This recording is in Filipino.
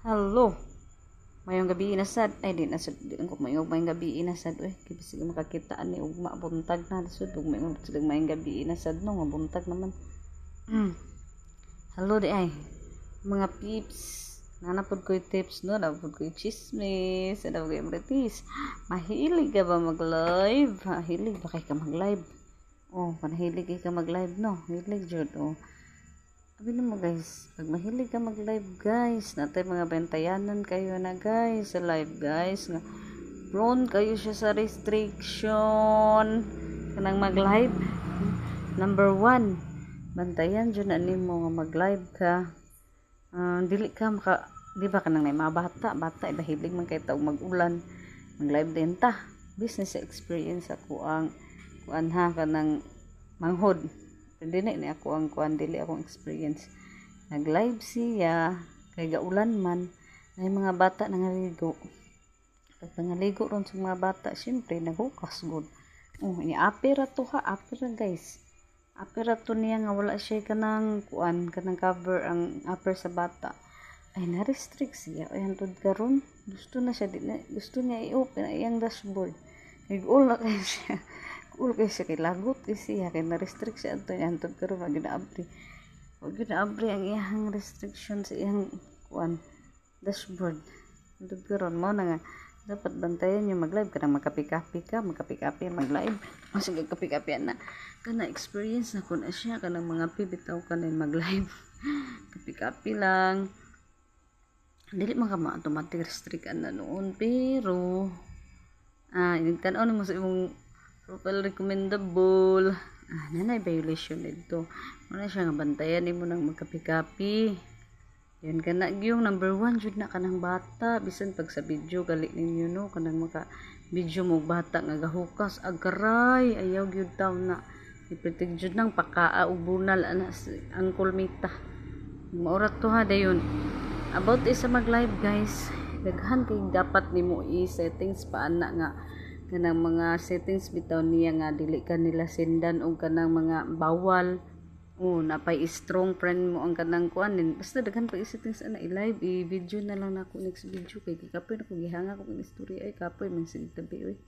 Hello. Mayong gabi inasad. Ay, di nasad. Di ko mayong gabi inasad. Uy, kaya sige makakitaan ni ugma buntag na. Nasad, mayong sige mayong gabi inasad no. Nga buntag naman. Hello di ay. Mga peeps. Nanapod ko yung tips no. Nanapod ko yung chismis. Nanapod ko yung maritis. Mahilig ka ba mag-live? Mahilig ba kayo ka mag-live? Oh, panahilig ka mag-live no. Hilig jud oh. Sabi mo guys, pag mahilig ka mag-live guys, natay mga bentayanan kayo na guys sa live guys. Nga, prone kayo siya sa restriction. Kanang mag-live. Number 1, bantayan dyan na nimo nga mag-live ka. Dili ka maka, di ba kanang may mga bata, ibahilig man kayo tawag mag-ulan. Mag-live din ta. Business experience ako ang kuan ha kanang manghod. Hindi na ako ang kuan dili akong experience. Nag-live siya kay gaulan man ay mga bata nangaligo. Pag nangaligo ron sa mga bata, syempre naghukas gud. Oh, ini apera to ha, apera guys. Apera to niya nga wala siya kanang kuan, kanang cover ang upper sa bata. Ay na-restrict siya. Ay hantod karon, gusto na siya gusto niya i-open ang iyang dashboard. Nag-ul na kayo siya. Kay siya kay lagot kay siya kay na-restrict siya ato yan hantod karon wag ginaabri ang iyang restriction sa iyang kuan dashboard. Hantod karon mo na nga dapat bantayan yung mag-live kanang magkapi-kapi mag-live mas kapi-kapi na kana experience na kun siya kanang mga pibitaw kanay mag-live kapi-kapi lang dili man ka automatic restrict na noon pero inigtan-on mo sa imong profile recommendable. Nanay violation dito. Muna siya nga bantayan nimo nang magkapi-kapi. Yan kana yung number 1 jud na kanang bata bisan pag sa video gali ninyo no kanang maka video mo bata nga gahukas agaray ayaw gyud taw na ipitig jud nang pakaa ug bunal ana ang kulmita. Maurat to ha dayon. About isa mag-live guys. Daghan kay dapat nimo i-settings pa ana nga kanang mga settings bitaw niya nga dili ka nila sendan og kanang mga bawal napay strong friend mo ang kanang kuanin basta daghan pa settings ana i-live i-video na lang nako next video kay kapoy na ko gihanga ko ng istorya ay kapoy man sige tabi oy